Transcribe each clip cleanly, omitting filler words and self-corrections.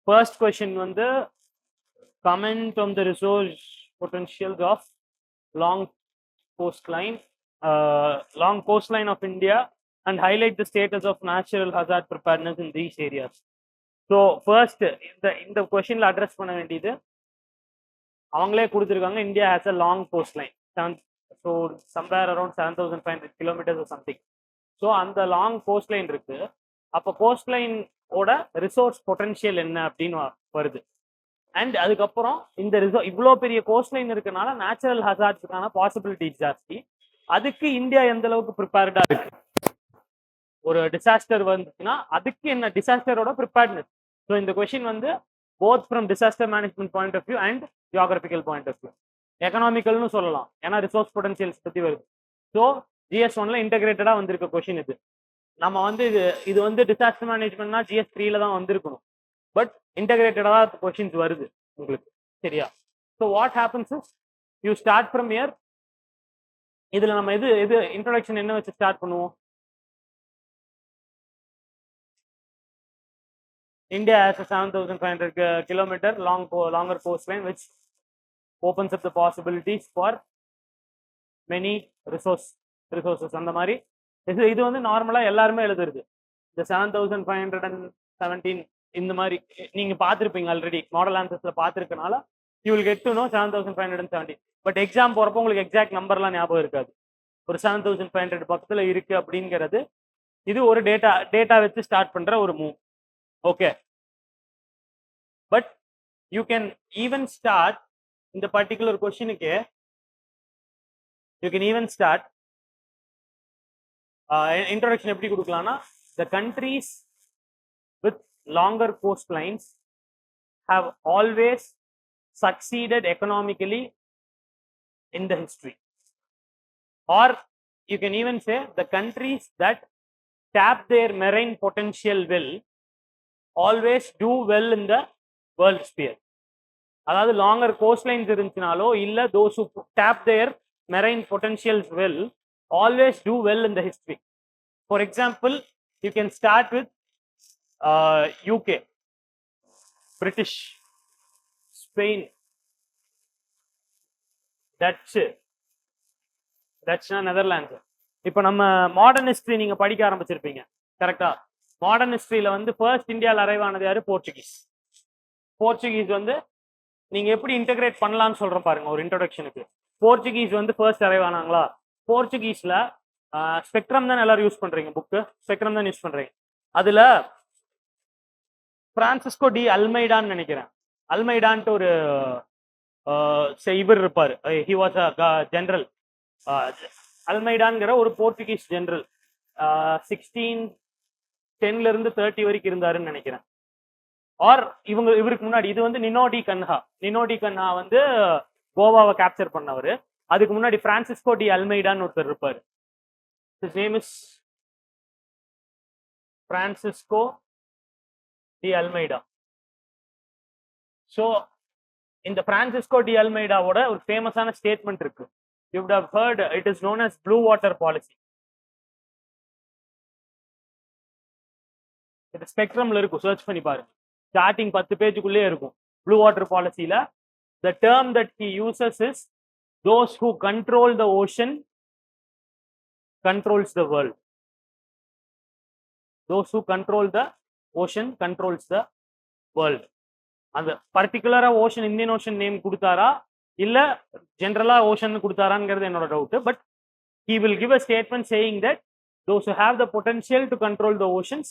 First question வந்து comment on the resource potentials of long coastline of India and highlight the status of natural hazard preparedness in these areas. So first இந்த கொஸ்டின்ல address பண்ண வேண்டியது அவங்களே கொடுத்துருக்காங்க. India has a long coast line, so somewhere around 7500 kilometres something. So அந்த long coast line இருக்கு. அப்போ cost லைனோட resource potential என்ன அப்படின்னு வருது. அண்ட் அதுக்கப்புறம் இந்த இவ்வளோ பெரிய கோஸ்ட் லைன் இருக்கனால நேச்சுரல் ஹசார்ட்ஸுக்கான பாசிபிலிட்டிஸ் ஜாஸ்தி. அதுக்கு இந்தியா எந்த அளவுக்கு ப்ரிப்பேர்டா இருக்கு, ஒரு டிசாஸ்டர் வந்துச்சுன்னா அதுக்கு என்ன டிசாஸ்டரோட ப்ரிப்பேர்ட்னஸ். ஸோ இந்த கொஸ்டின் வந்து both from disaster management point of view and geographical point of view, எக்கனாமிக்கல்னு சொல்லலாம், ஏன்னா ரிசோர்ஸ் பொட்டன்ஷியல்ஸ் பற்றி வருது. ஸோ GS1ல இன்டெகிரேட்டடா வந்திருக்க கொஸ்டின் இது. நம்ம வந்து இது வந்து டிசாஸ்டர் மேனேஜ்மெண்ட்னா GS3ல தான் வந்திருக்கணும், பட் இன்டெகிரேட்டடா கொஸ்டின்ஸ் வருது உங்களுக்கு, சரியா? So what happens is you start from year. இதுல நம்ம எது இன்ட்ரோடக்ஷன் என்ன வச்சு ஸ்டார்ட் பண்ணுவோம்? India has a 7500 kilometer longer coastline which opens up the possibilities for many resources. அந்த மாதிரி இது வந்து நார்மலா எல்லாருமே எழுதுறது. இந்த 7517 இந்த மாதிரி நீங்க பார்த்துருப்பீங்க ஆல்ரெடி, மாடல் ஆன்சர்ஸ்ல பார்த்துருக்கனால you will get to know 7517. But exam போறப்போ உங்களுக்கு எக்ஸாக்ட் நம்பர்லாம் ஞாபகம் இருக்காது. ஒரு 7500 பக்கத்துல இருக்கு அப்படிங்கிறது இது ஒரு டேட்டா வச்சு ஸ்டார்ட் பண்ற ஒரு move. Okay, but you can even start இந்த பர்டிகுலர் கொஸ்டினுக்கு you can even start introduction எப்படி கொடுக்கலாம்னா, the countries with longer coastlines have always succeeded economically in the history, or you can even say the countries that tap their marine potential will always do well in the world sphere. அதாவது longer கோஸ்ட்லைன்ஸ் இருந்துச்சுனாலோ இல்ல those who tap their marine potentials will always do well in the history. For example, you can start with UK, British, Spain, Dutchனா நெதர்லாந்து. இப்போ நம்ம modern history நீங்க படிக்க ஆரம்பிச்சிருப்பீங்க, கரெக்டா? Modern ஹிஸ்டரியில வந்து ஃபர்ஸ்ட் இந்தியாவில் அரைவ் ஆனது யாரு? போர்ச்சுகீஸ் வந்து நீங்க எப்படி இன்டெகிரேட் பண்ணலாம்னு சொல்றேன் பாருங்க ஒரு இன்ட்ரோடக்ஷனுக்கு. போர்ச்சுகீஸ் வந்து ஃபர்ஸ்ட் அரைவ் ஆனாங்களா? போர்ச்சுகீஸ்ல ஸ்பெக்ட்ரம் தான் எல்லாரும் யூஸ் பண்றீங்க, புக்கு ஸ்பெக்ட்ரம் தான் யூஸ் பண்றீங்க. அதுல பிரான்சிஸ்கோ டி அல்மைடான்னு நினைக்கிறேன், அல்மைடான்ட்டு ஒரு இவர் இருப்பாரு, ஹி வாஸ் அ ஜெனரல். அல்மைடான்ங்கிற ஒரு போர்ச்சுகீஸ் ஜெனரல் 1610 இருந்து 30 வரைக்கும் இருந்தாருன்னு நினைக்கிறேன். ஆர் இவருக்கு முன்னாடி இது வந்து நினோ டி கன்ஹா வந்து கோவாவை கேப்சர் பண்ணவர். அதுக்கு முன்னாடி பிரான்சிஸ்கோ டி அல்மைடான்னு ஒருத்தர் இருப்பாரு. His name is Francisco de Almeida. So இந்த பிரான்சிஸ்கோ டி அல்மைடாவோட ஒரு ஃபேமஸான ஸ்டேட்மெண்ட் இருக்கு. You would have heard it is known as blue water policy. இது ஸ்பெக்ட்ரம்ல இருக்கும், சர்ச் பண்ணி பாருங்க, ஸ்டார்டிங் 10 பேஜுக்குள்ளே இருக்கும். ப்ளூ வாட்டர் பாலிசியில the term that he uses is those who control the ocean controls the world. Those who control the ocean controls the world. அந்த பர்டிகுலரா ocean Indian ocean name கொடுத்தாரா இல்ல ஜெனரலா ஓஷன் கொடுத்தாராங்கிறது என்னோட doubt. But he will give a statement saying that those who have the potential to control the oceans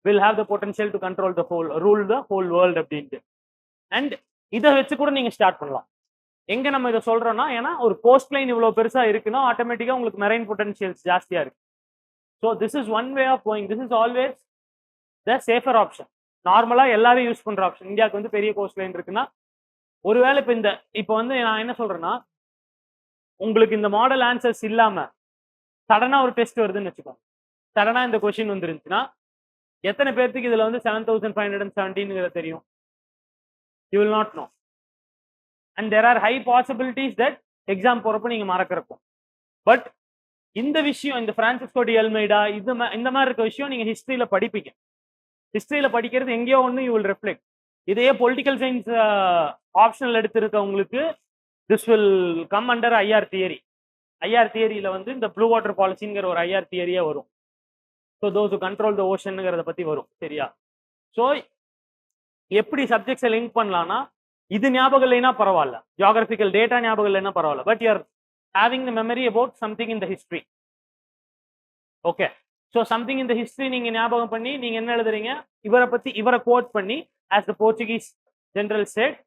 will have the potential to control the rule the whole world அப்படின்ட்டு. And இதை வச்சு கூட நீங்க start பண்ணலாம். எங்க நம்ம இதை சொல்றோம்னா, ஏன்னா ஒரு கோஸ்ட் லைன் இவ்வளவு பெருசா இருக்குன்னா ஆட்டோமேட்டிக்கா உங்களுக்கு மெரைன் பொட்டன்ஷியல்ஸ் ஜாஸ்தியா இருக்கு. So this is one way of going. This is always the safer option. நார்மலா எல்லாரும் யூஸ் பண்ற ஆப்ஷன். இந்தியாவுக்கு வந்து பெரிய கோஸ்ட் லைன் இருக்குன்னா ஒருவேளை இப்போ வந்து நான் என்ன சொல்றேன்னா, உங்களுக்கு இந்த மாடல் ஆன்சர்ஸ் இல்லாம சடனா ஒரு டெஸ்ட் வருதுன்னு வச்சுக்கோங்க, சடனா இந்த கொஸ்டின் வந்துருந்துச்சுன்னா எத்தனை பேர்த்துக்கு இதுல வந்து 7517 தெரியும்? You will not know. And there are high possibilities that exam போறப்போ நீங்க மறக்கிறப்போம். பட் இந்த விஷயம், இந்த பிரான்சிஸ்கோ டி அல்மைடா இந்த மாதிரி இருக்க விஷயம் நீங்க ஹிஸ்டரியில படிப்பீங்க. ஹிஸ்டரியில படிக்கிறது எங்கேயோ ஒன்று யூ வில் ரிஃப்ளெக்ட். இதையே பொலிட்டிக்கல் சயின்ஸ் ஆப்ஷனல் எடுத்திருக்கவங்களுக்கு this will come under IR theory. IR தியரியில வந்து இந்த ப்ளூ வாட்டர் பாலிசிங்கிற ஒரு ஐஆர் தியரியே வரும். So those to control the ஓஷனுங்கிறத பத்தி வரும். சரியா? ஸோ எப்படி சப்ஜெக்ட்ஸை லிங்க் பண்ணலாம்னா, இது ஞாபகம் இல்லைன்னா பரவாயில்ல, ஜியாகிரபிக்கல் டேட்டா ஞாபகம் இல்லைன்னா பரவாயில்ல, but you are having the memory about something in the history. Okay, so something in the history நீங்க ஞாபகம் பண்ணி நீங்க என்ன எழுதுறீங்க, இவரை கோட் பண்ணி as the Portuguese general set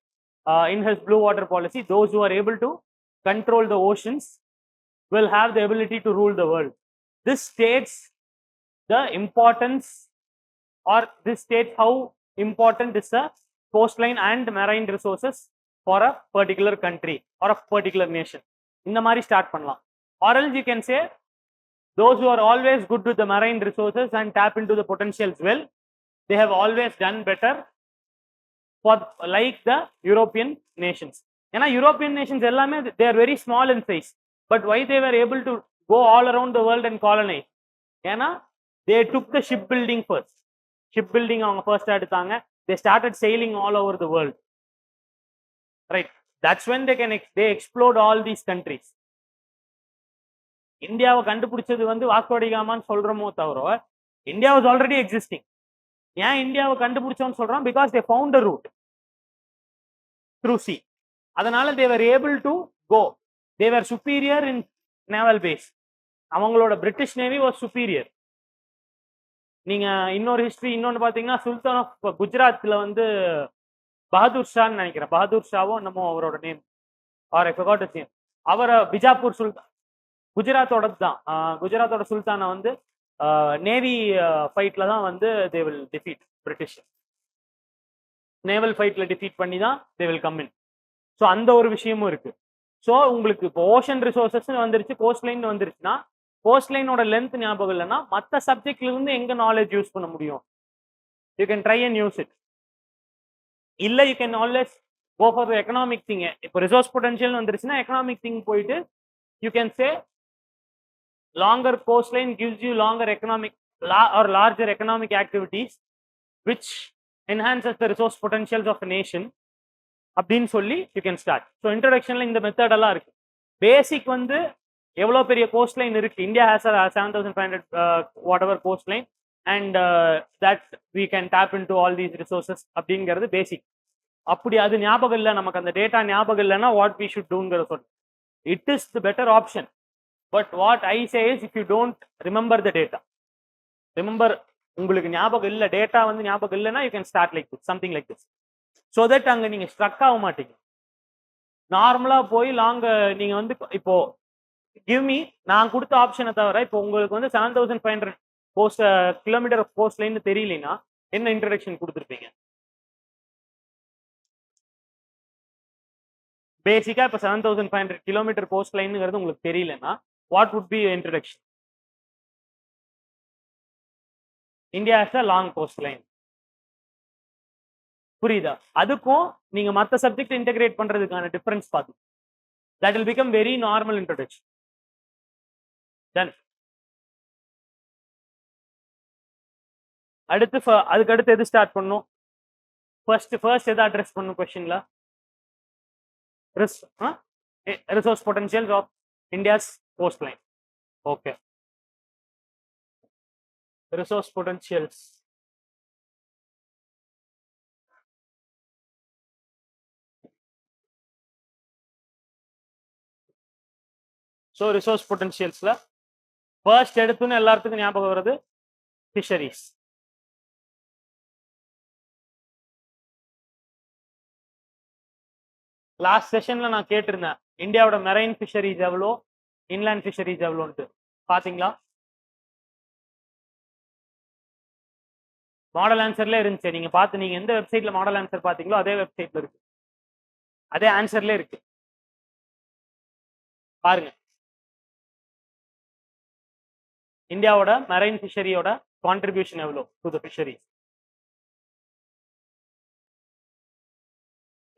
in his blue water policy, those who are able to control the oceans will have the ability to rule the world. This states the importance, or this states how important is the coastline and marine resources for a particular country or a particular nation. இந்த மாதிரி start பண்ணலாம். Or else you can say those who are always good with the marine resources and tap into the potentials well, they have always done better for like the European nations. ஏன்னா European Nations எல்லாமே they are very small in size, but why they were able to go all around the world and colonize? ஏன்னா they took the shipbuilding first. Shipbuilding அவங்க first எடுத்தாங்க. They started sailing all over the world. Right? That's when they explored all these countries. இந்தியாவை கண்டுபிடிச்சது வந்து Vasco D காமான்னு சொல்றோமோ தவிர India was already existing. ஏன் இந்தியாவை கண்டுபிடிச்சோன்னு சொல்றோம்? Because they found a route through sea. அதனால they were able to go. They were superior in naval base. அவங்களோட பிரிட்டிஷ் நேவி வாஸ் சுப்பீரியர். நீங்க இன்னொரு ஹிஸ்டரி இன்னொன்று பார்த்தீங்கன்னா, சுல்தான் ஆஃப் குஜராத்ல வந்து பகதூர் ஷான்னு நினைக்கிறேன், பகதூர் ஷாவோ என்னமோ அவரோட name, or I forgot his name. அவரை பிஜாப்பூர் சுல்தான், குஜராத்தோட தான், குஜராத்தோட சுல்தானை வந்து நேவி ஃபைட்ல தான் வந்து they will defeat British. Naval ஃபைட்ல டிஃபீட் பண்ணி தான் they will come in. So அந்த ஒரு விஷயமும் இருக்கு. ஸோ உங்களுக்கு இப்போ ஓஷன் ரிசோர்சஸ் வந்துருச்சு, கோஸ்ட் லைன் வந்துருச்சுன்னா, கோஸ்ட் லைனோட லென்த் ஞாபகம் இல்லைன்னா மற்ற சப்ஜெக்ட்ல இருந்து எங்க நாலேஜ் யூஸ் பண்ண முடியும்? You can try and use it. இல்லை you can always go for the economic thing. இப்போ ரிசோர்ஸ் பொட்டன்ஷியல் வந்துருச்சுன்னா எக்கனாமிக் திங் போயிட்டு you can say longer coastline gives you longer economic or larger economic activities which enhances the resource potentials of a nation அப்படின்னு சொல்லி you can start. So இன்ட்ரோடக்ஷன்ல இந்த method எல்லாம் இருக்கு. பேசிக் வந்து எவ்வளோ பெரிய கோஸ்ட் லைன் இருக்கு, India has 7500 whatever cost line and that we can tap into all these resources அப்படிங்கிறது பேசிக். அப்படி அது ஞாபகம் இல்லை, நமக்கு அந்த டேட்டா ஞாபகம் இல்லைன்னா what we should doங்கிற சொல்ல, it is the better option. But what I say is, if you don't remember the data, remember உங்களுக்கு ஞாபகம் இல்லை, டேட்டா வந்து ஞாபகம் இல்லைன்னா you can start like this, something like this, so that அங்க நீங்க struck ஆக மாட்டீங்க. நார்மலா போய் லாங் நீங்க வந்து இப்போ கிவ் மீ, நான் கொடுத்த ஆப்ஷனை தவிர இப்போ உங்களுக்கு வந்து 7500 கிலோமீட்டர் ஆஃப் கோஸ்ட் லைன் தெரியலனா என்ன இன்ட்ரோடக்ஷன் கொடுத்துருப்பீங்க? பேசிக்கா இப்போ 7500 கிலோமீட்டர் கோஸ்ட் லைனுங்கிறது உங்களுக்கு தெரியலன்னா what would be your introduction? India has a long coastline. புரியுதா? அதுக்கும் நீங்க மற்ற சப்ஜெக்ட் இன்டகிரேட் பண்றதுக்கான டிஃபரன்ஸ் பார்த்து, that will become very normal introduction. Then அதுக்கு அடுத்து எது ஸ்டார்ட் பண்ணும்? ஃபர்ஸ்ட் எதை அட்ரஸ் பண்ணும் கொஸ்டின்ல? resource potentials of India's coastline. Okay. Resource potentials. So resource potentials la first எடுத்துன்னு எல்லாத்துக்கும் ஞாபகம் வருது fisheries. லாஸ்ட் செஷன்ல நான் கேட்டிருந்தேன் இந்தியாவோட மெரைன் ஃபிஷரிஸ் எவ்வளோ, இன்லேண்ட் ஃபிஷரிஸ் எவ்வளோன்ட்டு. பாத்தீங்களா? மாடல் ஆன்சர்ல இருந்துச்சு. நீங்க பார்த்து, நீங்க எந்த வெப்சைட்ல மாடல் ஆன்சர் பாத்தீங்களோ அதே வெப்சைட்ல இருக்கு, அதே ஆன்சர்ல இருக்கு, பாருங்க. இந்தியாவோட மெரைன் ஃபிஷரியோட கான்ட்ரிபியூஷன் எவ்வளோ to the fisheries?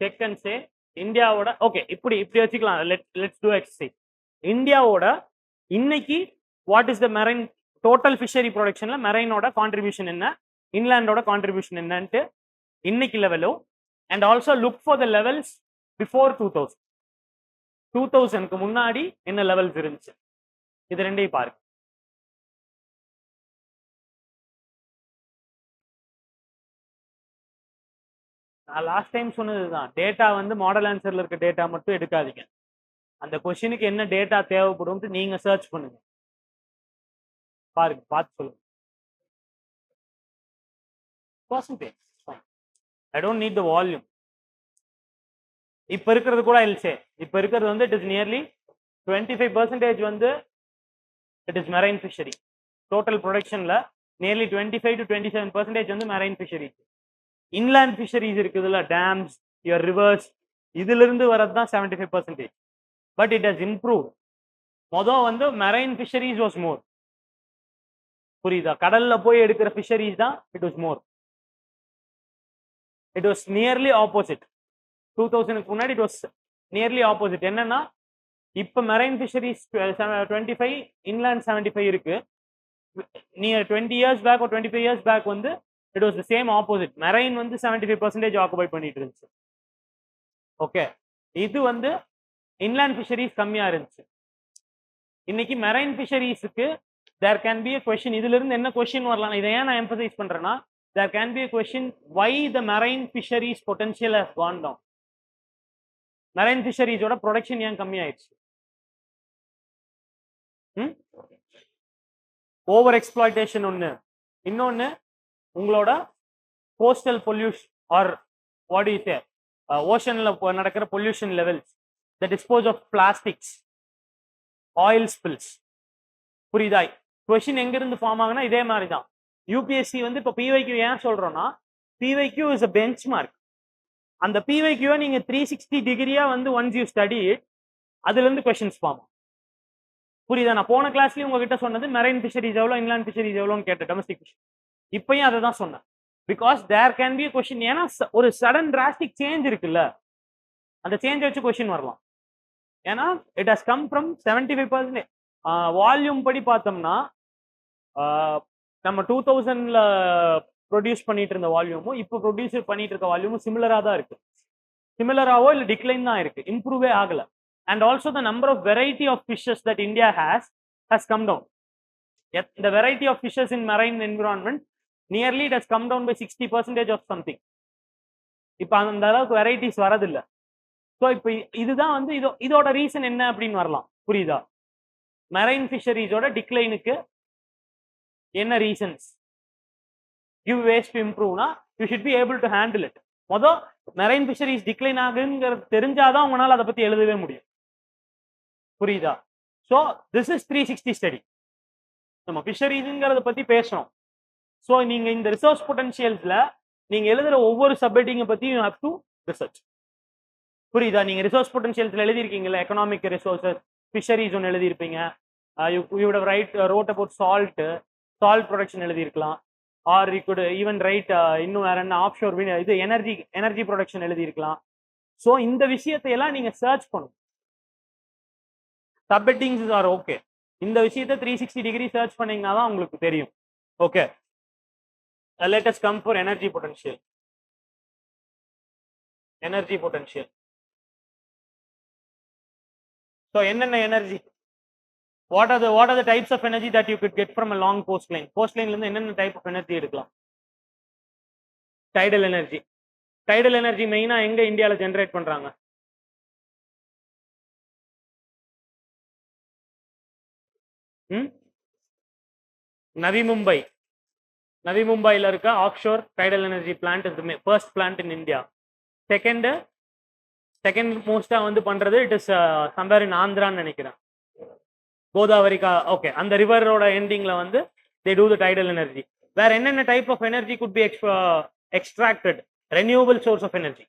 Check and say இந்தியாவோட. ஓகே, இப்படி வச்சுக்கலாம். Let's do exercise. இந்தியாவோட இன்னைக்கு what is the marine total fishery ப்ரொடக்ஷன்ல மெரைனோட கான்ட்ரிபியூஷன் என்ன, இன்லேண்டோட கான்ட்ரிபியூஷன் என்னன்ட்டு இன்னைக்கு லெவலும் and also look for the levels before 2000. 2000க்கு முன்னாடி என்ன லெவல்ஸ் இருந்துச்சு, இது ரெண்டையும் பாருங்க. நான் லாஸ்ட் டைம் சொன்னதுதான், டேட்டா வந்து மாடல் ஆன்சர்ல இருக்க டேட்டா மட்டும் எடுக்காதீங்க. அந்த கொஸ்டினுக்கு என்ன டேட்டா தேவைப்படும் நீங்க சர்ச் பண்ணுங்க, பாருங்க, பார்த்து சொல்லுங்க. Percentage, fine. I don't need the volume. இப்ப இருக்கிறது கூட இல்லே, இப்ப இருக்கிறது வந்து it is nearly 25% வந்து it is marine fishery. Total productionல nearly 25 to 27% வந்து marine fishery. Inland fisheries இருக்குதுல, dams, your rivers, இதுல இருந்து வரது தான் 75%. But it has improved. மொத வந்து marine fisheries was more. புரியுதா? கடல்ல போய் எடுக்கிற fisheries தான் it was more. It was nearly opposite. 2000க்கு முன்னாடி it was nearly opposite. என்னன்னா இப்ப marine fisheries 25, inland 75 இருக்கு. near 20 years back or 25 years back வந்து it was the same opposite. marine வந்து 75% occupy பண்ணிட்டு இருந்துச்சு. ஓகே, இது வந்து inland fisheries கம்மியா இருந்துச்சு. இன்னைக்கு marine fisheriesக்கு there can be a question. இதுல இருந்து என்ன question வரலாம், இதை ஏன் நான் emphasize பண்றேன்னா, there can be a question why the marine fisheries potential has gone down. marine fisheries ஓட production ஏன் கம்மி ஆயிடுச்சு? ஓவர் எக்ஸ்ப்ளாய்டேஷன் ஒன்று, இன்னொன்று உங்களோட coastal pollution or what you say ஓஷன்ல நடக்கிற pollution levels, the dispose of plastics, oil spills. புரியுதா? கொஸ்டின் எங்கிருந்து ஃபார்ம் ஆகுனா இதே மாதிரி தான். யூபிஎஸ்சி வந்து இப்போ பிவைக்யூ ஏன் சொல்றோம்னா, PYQ is a bench mark. அந்த பிவைக்யூவை நீங்க 360 டிகிரியா வந்து ஒன்ஸ் யூ ஸ்டடி அதுல இருந்து கொஸ்டின்ஸ் ஃபார்ம் ஆகும். புரியுதா? நான் போன கிளாஸ்லயும் உங்ககிட்ட சொன்னது மெரைன் ஃபிஷரிஸ் எவ்வளோ, இன்லாண்ட் ஃபிஷரிஸ் எவ்வளோன்னு கேட்டேன், டொமஸ்டிக் ஃபிஷ். இப்பயும் அதை தான் சொன்னேன். Because there can be question. ஏன்னா ஒரு சடன் டிராஸ்டிக் சேஞ்ச் இருக்குல்ல, அந்த சேஞ்ச் வச்சு கொஸ்டின் வரலாம். ஏன்னா it has come from 75%. Volume படி பார்த்தோம்னா நம்ம 2000ல ப்ரொடியூஸ் பண்ணிட்டு இருந்த வால்யூமும் இப்போ ப்ரொடியூஸ் பண்ணிட்டு இருக்க வால்யூமும் சிமிலராக தான் இருக்கு. சிமிலராவோ இல்லை டிக்ளைன் தான் இருக்கு, இம்ப்ரூவே ஆகலை. And also the number of variety of fishes that India has come down. Yet the variety of fishes in marine environment nearly it has come down by 60% of something. இப்போ அந்த அளவுக்கு வெரைட்டிஸ் வரதில்ல. So இப்போ இதுதான் வந்து இதோட reason என்ன அப்படின்னு வரலாம். புரியுதா? மெரைன் ஃபிஷரிஸோட டிக்ளைனுக்கு என்ன ரீசன்ஸ், கிவ் வேஸ் டு இம்ப்ரூவ்னா you should be able to handle it. மொதல் மெரைன் ஃபிஷரிஸ் டிக்ளைன் ஆகுங்கிறது தெரிஞ்சாதான் உங்களால் அதை பற்றி எழுதவே முடியும். புரியுதா? So this is 360 study. நம்ம ஃபிஷரிஸுங்கிறத பற்றி பேசணும். ஸோ நீங்கள் இந்த ரிசோர்ஸ் பொட்டன்ஷியல்ஸில் நீங்கள் எழுதுகிற ஒவ்வொரு சப்ஹெட்டிங்கை பற்றியும் யூ ஹேவ் டு ரிசர்ச். புரியுதா? நீங்கள் ரிசோர்ஸ் பொட்டன்ஷியல்ஸில் எழுதியிருக்கீங்களா, எக்கனாமிக் ரிசோர்ஸஸ், ஃபிஷரிஸ் ஒன்று எழுதியிருப்பீங்க. You would wrote about salt production எழுதியிருக்கலாம். Or you could even write இன்னும் வேற என்ன ஆஃப்ஷோர் இது எனர்ஜி ப்ரொடக்ஷன் எழுதியிருக்கலாம். ஸோ இந்த விஷயத்தையெல்லாம் நீங்கள் சர்ச் பண்ணணும். Subheadings are okay. இந்த விஷயத்தை 360 டிகிரி சர்ச் பண்ணீங்கன்னா தான் உங்களுக்கு தெரியும். Okay, let us come for energy potential. Energy potential. So என்னென்ன energy, what are the types of energy that you could get from a long coastline? Coastlineல இருந்து என்னென்ன டைப் ஆஃப் எனர்ஜி எடுக்கலாம்? Tidal energy. டைடல் எனர்ஜி மெயினா எங்க இந்தியாவில் generate பண்றாங்க? நவி மும்பைல இருக்க offshore tidal energy plant is the first plant in India. Second மோஸ்டா வந்து பண்றது இட் இஸ் சம்வேர் இன் ஆந்திரான்னு நினைக்கிறேன், கோதாவரிக்கா. ஓகே, அந்த ரிவரோட எண்டிங்ல வந்து they do the tidal energy. வேற என்னென்ன type of energy could be extracted? Renewable source of energy.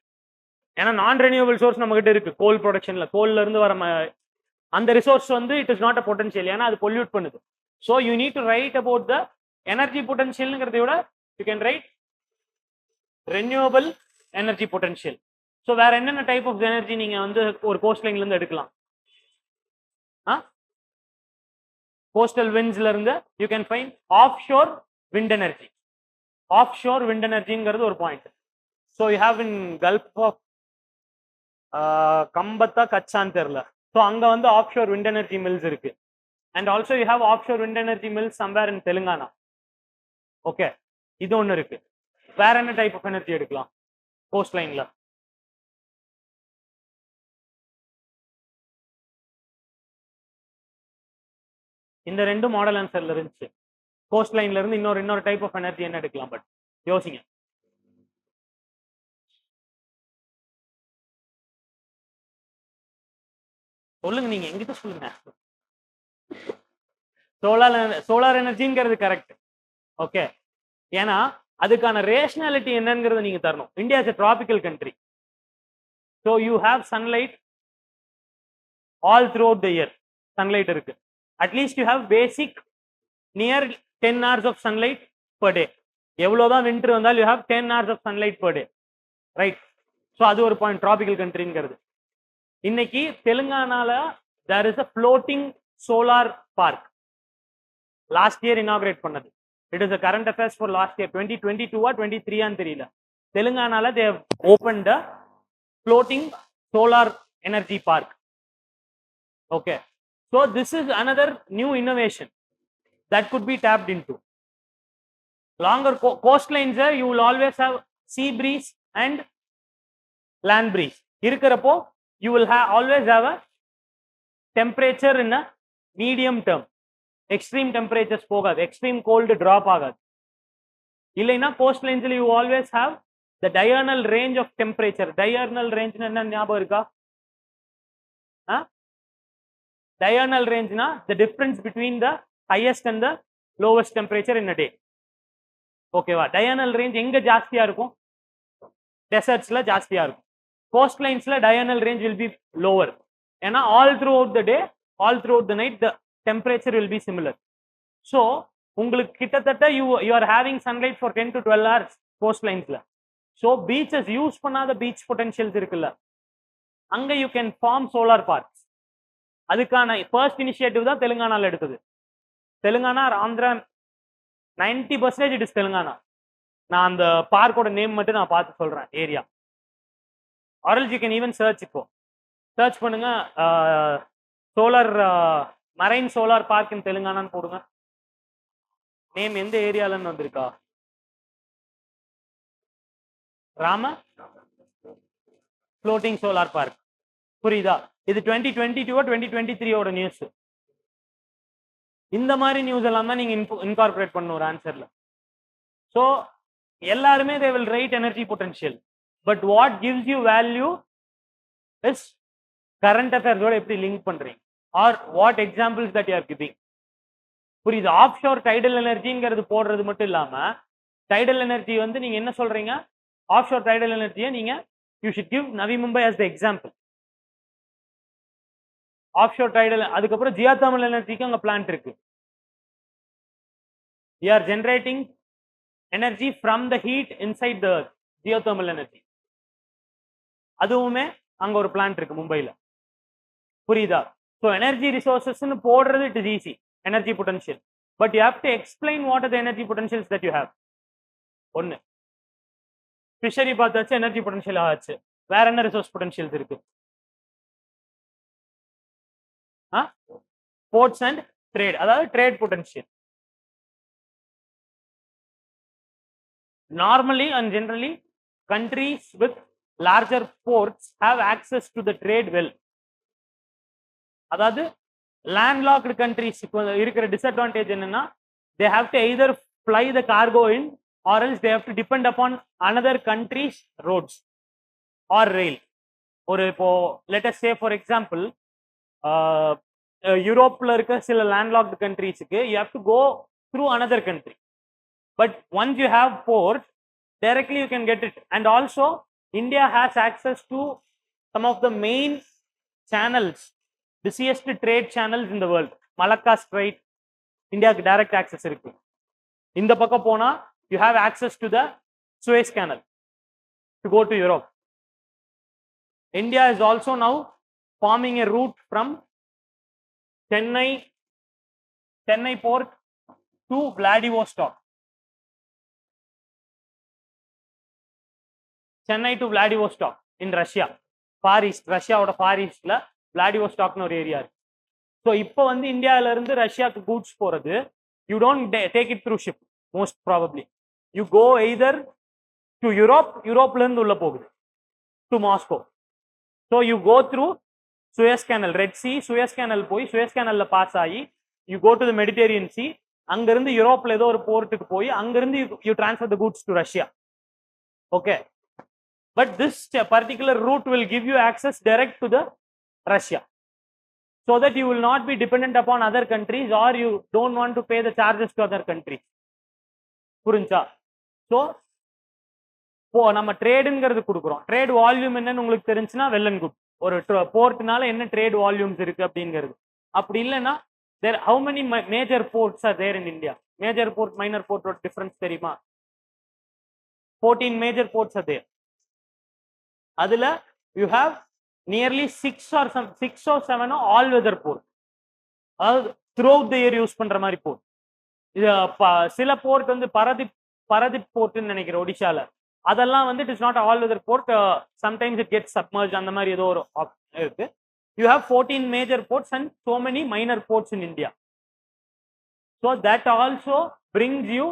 ஏன்னா நான் ரெனியூவபிள் சோர்ஸ் நம்ம கிட்ட இருக்கு. கோல் ப்ரொடக்ஷன்ல கோல்ல இருந்து வர அந்த ரிசோர்ஸ் வந்து it is not a potential, ஏன்னா அது பொல்யூட் பண்ணுது. So you need to write about the energy பொட்டன்ஷியல்ங்கிறத விட you can write renewable energy potential. So வேற என்னென்ன டைப் ஆஃப் எனர்ஜி நீங்க வந்து ஒரு கோஸ்ட் லைன்ல இருந்து எடுக்கலாம்? கோஸ்டல் விண்ட்ஸ்ல இருந்து you can find off shore wind energy. Off shore wind எனர்ஜிங்கிறது ஒரு point. So you have in Gulf of Kambata Kachan Terla. So anga vandu offshore wind energy mills irukku. And also you have offshore wind energy mills somewhere in Telangana. Okay, இது ஒன்று இருக்கு. வேற என்ன type of energy எடுக்கலாம் cost லைன்ல? இந்த ரெண்டு model ஆன்சர்ல இருந்துச்சு. கோஸ்ட் லைன்ல இருந்து இன்னொரு டைப் ஆஃப் எனர்ஜி என்ன எடுக்கலாம்? பட் யோசிங்க. சொல்லுங்க, நீங்க எங்கிட்ட சொல்லுங்க. Solar எனர்ஜிங்கிறது correct. ஓகே, ஏன்னா அதுக்கான ரேஷனாலிட்டி என்னங்கிறத நீங்க தரணும். India is a tropical country, so you have sunlight all throughout the year. sunlight இருக்கு. at least you have basic near 10 hours of sunlight per day. எவ்வளவுதான் வின்டர் வந்தாலும் you have 10 hours of sunlight per day, right? so அது ஒரு point, tropical countryங்கிறது. இன்னைக்கு தெலுங்கானால there is a floating solar park, last year inaugurate பண்ணது. it is a current affairs for last year 2022 or 23 ஆன்னு தெரியல. தெலுங்கானால they have opened a floating solar energy park. okay, so this is another new innovation that could be tapped into. longer coastlines you will always have sea breeze and land breeze இருக்கிறப்போ you will always have a temperature in a medium term. extreme temperatures போகாது, extreme cold drop ஆகாது. இல்லைன்னா cost லைன்ஸ்ல you always have the diurnal range of temperature. diurnal range என்ன ஞாபகம் இருக்கா? diurnal range na the difference between the highest and the lowest temperature in a day. okay va, diurnal range எங்க ஜாஸ்தியா இருக்கும்? டெசர்ட்ஸ்ல ஜாஸ்தியா இருக்கும். கோஸ்ட் லைன்ஸ்ல diurnal range will be lower. ஏன்னா all throughout the day, all throughout the night the temperature will be similar. so உங்களுக்கு கிட்டத்தட்ட you are having sunlight for 10 to 12 hours coast லைன்ஸ்ல. so beaches யூஸ் பண்ணாத beach potentials இருக்குல்ல, அங்க you can form solar parks. அதுக்கான first initiative தான் தெலுங்கானால எடுத்தது. Telangana, Andhra 90% it is Telangana. நான் அந்த பார்க்கோட நேம் மட்டும் நான் பார்த்து சொல்றேன் area. Or else you can even search. இப்போ சர்ச் பண்ணுங்க, solar marine solar park in தெலுங்கானான்னு போடுங்க. நேம் எந்த ஏரியாலன்னு வந்திருக்கா? ராம ஃப்ளோட்டிங் சோலார் பார்க். புரியுதா? இது 2022 2023 ஓட நியூஸ். இந்த மாதிரி நியூஸ் எல்லாம் தான் நீங்க இன்கார்பரேட் பண்ணணும் ஒரு ஆன்சர்ல. ஸோ எல்லாருமே they will write energy potential, but what gives you value is current affairs ஓட எப்படி லிங்க் பண்றீங்க, or what examples that you are giving. புரியுது? ஆஃப்ஷோர் டைடல் எனர்ஜிங்கிறது போடுறது மட்டும் இல்லாம, டைடல் எனர்ஜி வந்து நீங்க என்ன சொல்றீங்க? ஆஃப்ஷோர் டைடல் எனர்ஜியை நீங்க you should give Navi Mumbai as the example. Offshore tidal, அதுக்கப்புறம் ஜியோதர்மல் எனர்ஜிக்கு அங்க பிளான்ட் இருக்கு. we are generating energy from the heat inside the earth, geothermal energy. அதுவுமே அங்க ஒரு பிளான்ட் இருக்கு மும்பைல. புரியுதா? so energy resources னு போடுறது it is easy, energy potential, but you have to explain what are the energy potentials that you have. ஒன்னு fishery பார்த்தாச்சு, எனர்ஜி பொட்டன்ஷியல் ஆச்சு. வேற என்ன ரிசோர்ஸ் பொட்டன்ஷியல்ஸ் இருக்கு? போர்ட்ஸ் அண்ட் ட்ரேட், அதாவது trade potential. Normally and generally countries with larger ports have access to the trade well. அதாவது landlocked countries இருக்கிற disadvantage என்னன்னா, they have to either fly the cargo in or else they have to depend upon another country's roads or rail. ஒரு இப்போ let us say for example யூரோப்ல இருக்க சில landlocked countries-க்கு you have to go through another country, but once you have port directly you can get it. and also India has access to some of the main channels, busiest trade channels in the world. Malacca Strait இந்தியாவுக்கு direct access இருக்கு. இந்த பக்கம் போனா you have access to the Suez Canal to go to Europe. India is also now forming a route from Chennai port to Vladivostok. Chennai to Vladivostok in Russia, far east, ரஷ்யாவோட far ஈஸ்ட்ல விளாடிவோஸ்டாக்னு ஒரு area இருக்கு. So இப்போ வந்து இந்தியாவில இருந்து ரஷ்யாவுக்கு கூட்ஸ் போறது, you don't take it through ship most probably, you go either to Europe, யூரோப்ல இருந்து உள்ள போகுது to Moscow. So you go through Suez canal, red sea, Suez canal போய் சுயஸ் கேனல்ல பாஸ் ஆகி you go to the Mediterranean sea, அங்கிருந்து யூரோப்ல ஏதோ ஒரு போர்ட்டுக்கு போய் அங்கிருந்து you transfer the goods to Russia. Okay, but this particular route will give you access direct to the Russia, so that you will not be dependent upon other countries, or you don't want to pay the charges to other countries. புரிஞ்சா? So இப்போ நம்ம ட்ரேடுங்கிறது கொடுக்குறோம், trade volume என்னன்னு உங்களுக்கு தெரிஞ்சுன்னா well and good. ஒரு போர்ட்னால என்ன trade volumes இருக்கு அப்படிங்கிறது. அப்படி இல்லைன்னா there how many major ports are there in India? Major port, minor port difference தெரியுமா? 14 major ports are there. அதுல you have nearly 6 or 7 all weather port, அதாவது throughout the year யூஸ் பண்ற மாதிரி board. இது சில போர்ட் வந்து பரதிப் போர்ட்னு நினைக்கிறேன் ஒடிஷால, அதெல்லாம் வந்து it is not all weather port, sometimes it get submerge, அந்த மாதிரி ஏதோ ஒரு இருக்கு. You have 14 major ports and so many minor ports in India. So that also brings you,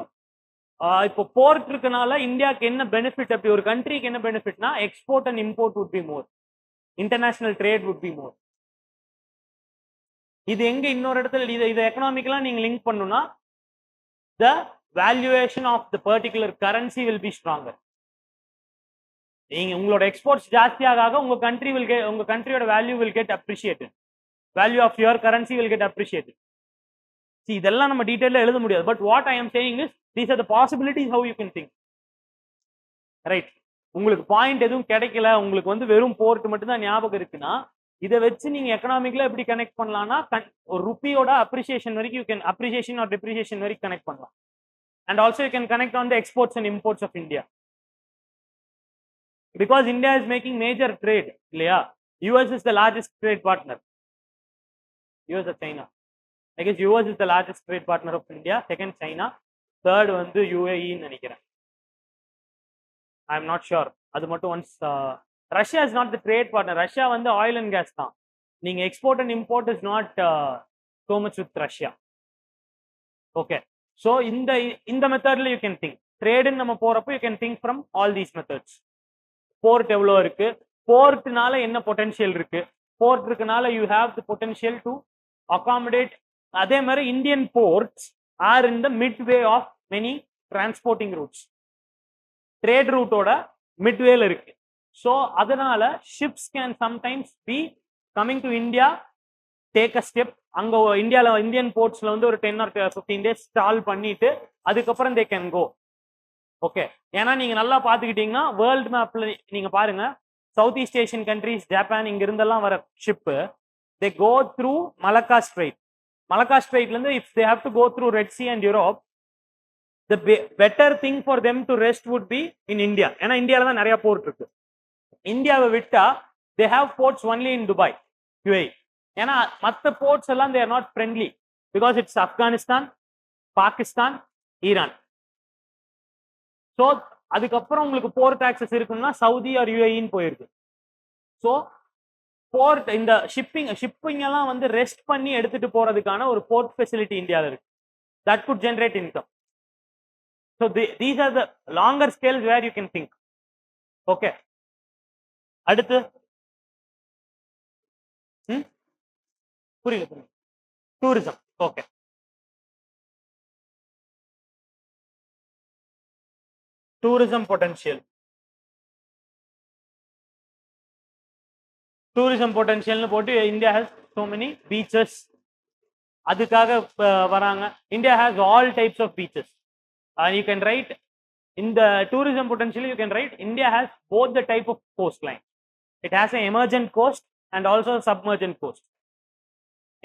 இப்போ போர்ட் இருக்கனால இந்தியாவுக்கு என்ன பெனிஃபிட், அப்படி ஒரு கண்ட்ரிக்கு என்ன பெனிஃபிட்னா export and import would be more, international trade would be more. இது எங்க இன்னொரு இடத்துல இதை எக்கனாமிக்கெல்லாம் நீங்க லிங்க் பண்ணணும்னா the valuation of the particular currency will be stronger. நீங்க உங்களோட எக்ஸ்போர்ட்ஸ் ஜாஸ்தியாக உங்க கண்ட்ரி will get, உங்க கண்ட்ரியோட value will get appreciated, value of your currency will get appreciated. See, இதெல்லாம் நம்ம டீடைல்ல எழுத முடியாது, but what I am saying is these are the possibilities how you can think, right? உங்களுக்கு point எதுவும் கிடைக்கல, உங்களுக்கு வந்து வெறும் போர்ட் மட்டும் தான் ஞாபகம் இருக்குன்னா இதை வச்சு நீங்க எக்கனாமிக்ல எப்படி கனெக்ட் பண்ணலாம்னா ஒரு ருப்பியோட அப்ரிசியேஷன் வரைக்கும் you can, appreciation or depreciation வரைக்கும் கனெக்ட் பண்ணலாம். And also you can connect on the exports and imports of India, because India is making major trade இல்லையா. US is the largest trade partner, US of China. I guess US is the largest trade partner of India, second China, third வந்து UAE ன்னு நினைக்கிறேன். I am not sure. அது மட்டும் once Russia is not the trade partner. Russia வந்து oil and gas தான். நீங்க export and import is not so much with Russia. Okay. So இந்த மெத்தட்ல you can think. Trade நம்ம போறப்போ you can think from all these methods. Port எவ்வளோ இருக்கு, போர்ட்னால என்ன பொட்டன்ஷியல் இருக்கு, போர்ட் இருக்கனால you have the potential to accommodate. அதே மாதிரி Indian ports are in the midway of many transporting routes, trade ரூட்டோட மிட்வேல இருக்கு. ஸோ அதனால ships can sometimes be coming to India, take a step, அங்கே இந்தியாவில் இந்தியன் போர்ட்ஸ்ல வந்து ஒரு 10 or 15 days ஸ்டால் பண்ணிட்டு அதுக்கப்புறம் தே கேன் கோ. ஓகே, ஏன்னா நீங்க நல்லா பார்த்துக்கிட்டீங்கன்னா வேர்ல்டு மேப்ல நீங்க பாருங்க, south east Asian countries, Japan, இங்க இருந்தெல்லாம் வர ship they go through Malacca strait. Malacca Strait, if they have to go through Red Sea and Europe, the better thing for them to rest would be in India. ஏன்னா இந்தியாவில் தான் நிறைய board இருக்கு. இந்தியாவை விட்டா they have ports only in Dubai, UAE. ஏன்னா மற்ற ports எல்லாம் they are not friendly because it's Afghanistan, Pakistan, Iran. So அதுக்கப்புறம் உங்களுக்கு போர்ட் ஆக்சஸ் இருக்குன்னா சவுதி ஆர் யூஏஇன்னு போயிருக்கு. ஸோ போர்ட் இந்த ஷிப்பிங் எல்லாம் வந்து ரெஸ்ட் பண்ணி எடுத்துட்டு போறதுக்கான ஒரு போர்ட் ஃபெசிலிட்டி இந்தியாவில் இருக்கு. That could generate income. So these are the longer scales where you can think. Okay, அடுத்து புரியல, tourism. Okay, tourism potential. Tourism பொட்டன்ஷியல்னு போட்டு India has so many beaches, அதுக்காக வராங்க. India has all types of beaches. You can write இந்த tourism potential, you can write India has both the type of coast line. It has a emergent coast and also submergent coast.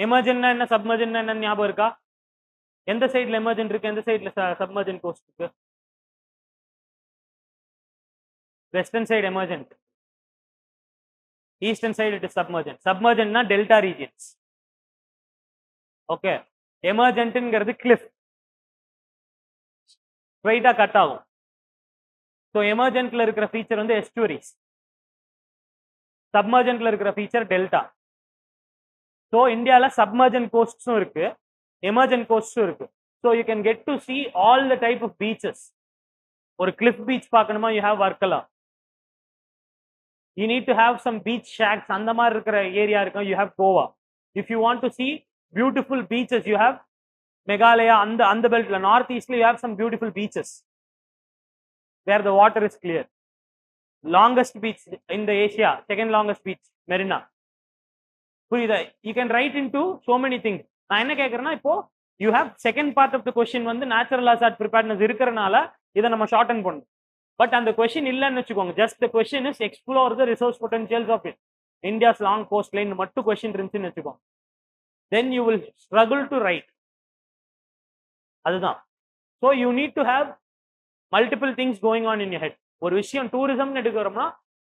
எமர்ஜென்ட்னா என்ன, சப்மர்ஜென்ட்னா என்ன ஞாபகம் இருக்கா? எந்த சைட்ல emergent இருக்கு, எந்த சைட்ல சப்மர்ஜென்ட் கோஸ்ட் இருக்கு? Western side emergent, eastern side it is submergent. Submergent na delta regions. Okay, emergent ங்கிறது cliff, straight cut ஆகும். ஸோ எமர்ஜென்ட்ல இருக்கிற ஃபீச்சர் வந்து எஸ்டுவரிஸ், சப்மர்ஜென்ட்ல இருக்கிற ஃபீச்சர் டெல்டா. ஸோ இந்தியாவில் சப்மர்ஜென்ட் கோஸ்ட்ஸும் இருக்கு, எமர்ஜென்ட் கோஸ்ட்ஸும் இருக்கு. So you can get to see all the type of beaches. ஒரு கிளிஃப் பீச் பார்க்கணுமா, you have Varkala. You need to have some beach shacks, அந்த மாதிரி இருக்கிற ஏரியா இருக்கும், you have Goa. If you want to see beautiful beaches, you have Meghalaya. அந்த பெல்ட்ல north ஈஸ்ட்ல you have some beautiful beaches where the water is clear. Longest beach in the Asia, second longest beach Marina. புரியுதா? You can write in to so many things. நான் என்ன கேட்கறேன்னா, இப்போ you have second part of the question வந்து natural hazard preparedness இருக்கிறனால இதை நம்ம shorten பண்ணணும். பட் அந்த கொஸ்டின் இல்லைன்னு வச்சுக்கோங்க, just the question is explore the resource potentials of it India's long coast line மட்டும் கொஸ்டின் இருந்துச்சுன்னு வச்சுக்கோங்க, then you will struggle to write. அதுதான். So you need to have multiple things going on in your head. ஒரு விஷயம் டூரிசம்னு எடுக்கிறோம்னா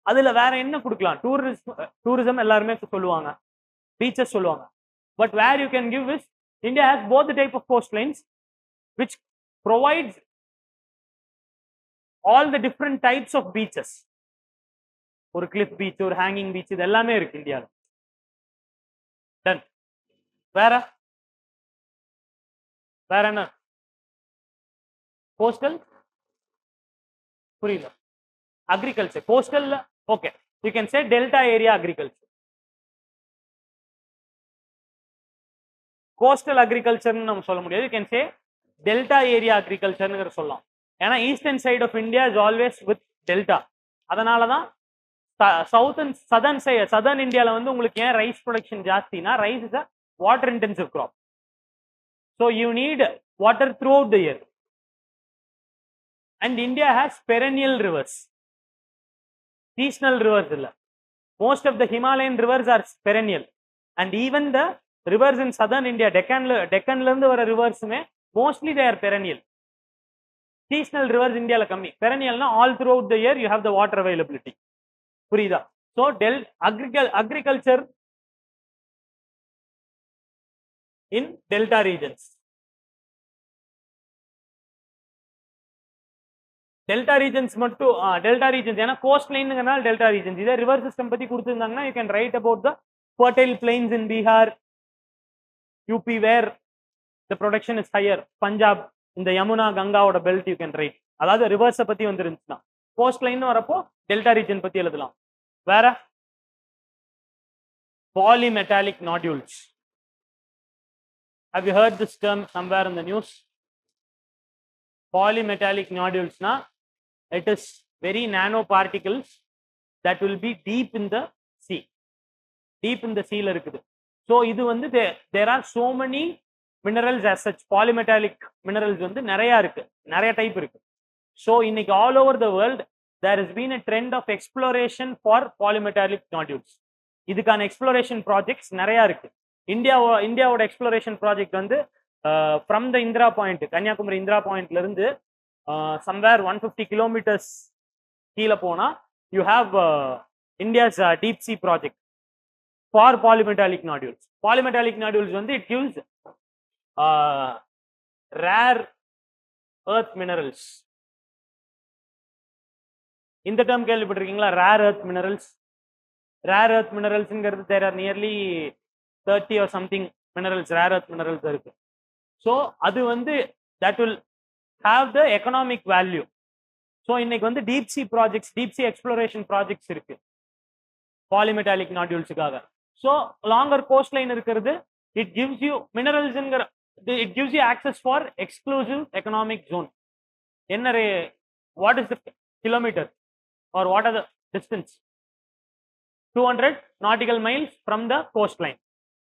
அதுல வேற என்ன கொடுக்கலாம்? டூரிசம் எல்லாருமே சொல்லுவாங்க, பீச்சஸ் சொல்லுவாங்க. But where you can give is India has both the type of coastlines which provides all the different types of beaches. ஒரு cliff beach, ஒரு hanging beach, இது எல்லாமே இருக்கு இந்தியால. Done. வேற என்ன? கோஸ்டல் புரியல. Agriculture coastal. Okay, you can say delta area agriculture. Coastal அக்ரிகல்ச்சர்னு நம்ம சொல்ல முடியாது, you can say delta area அக்ரிகல்ச்சர்னு சொல்லலாம். ஏன்னா eastern side of India is always with delta. அதனால தான் சதர்ன் இந்தியாவில் வந்து உங்களுக்கு ஏன் ரைஸ் ப்ரொடக்ஷன் ஜாஸ்தினா, rice is a water intensive crop. So you need water throughout the year. And India has perennial rivers, seasonal rivers இல்லை. Most of the Himalayan reverse are perennial. And even the rivers in southern India, Deccan la irundhu vara rivers me mostly they are perennial. Seasonal rivers India la kammi. Perennial na all throughout the year you have the water availability. Purida? So agriculture in delta regions. Delta regions mattu delta regions ena coastline ngal delta regions. Idha river system patti kuduthirundanga you can write about the fertile plains in Bihar, UP where the production is higher, Punjab in the Yamuna Ganga oda belt you can write. அதாவது reverse பத்தி வந்துருந்துச்சுன்னா cost line வரப்போ delta region பத்தி எழுதலாம். வேற polymetallic nodules. Have you heard this term somewhere in the news? Polymetallic nodules na it is very nano particles that will be deep in the sea. Deep in the sea la இருக்குது. So இது வந்து there are so many minerals as such. Polymetallic minerals வந்து நிறைய இருக்கு, நிறைய type இருக்கு. So இன்னைக்கு all over the world there has been a trend of exploration for polymetallic nodules. இதுக்கான exploration projects நிறைய இருக்கு. இந்தியாவோட exploration project வந்து from the Indira Point, Kanyakumari Indira பாயிண்ட்ல இருந்து somewhere 150 kilometers கீழே போனா you have India's deep sea project for polymetallic nodules. Polymetallic nodules வந்து it gives rare earth minerals. இந்த term கேள்விப்பட்டிருக்கீங்களா? rare earth minerals. Rare earth mineralsங்கிறது there are nearly 30 or something minerals, rare earth minerals இருக்கு. So அது வந்து that will have the economic value. So இன்னைக்கு வந்து deep sea projects, deep sea exploration projects இருக்கு polymetallic nodulesக்காக. So longer coastline இருக்கிறது it gives you minerals, it gives you access for exclusive economic zone. என்ன what is the kilometer or what are the distance? 200 nautical miles from the coastline.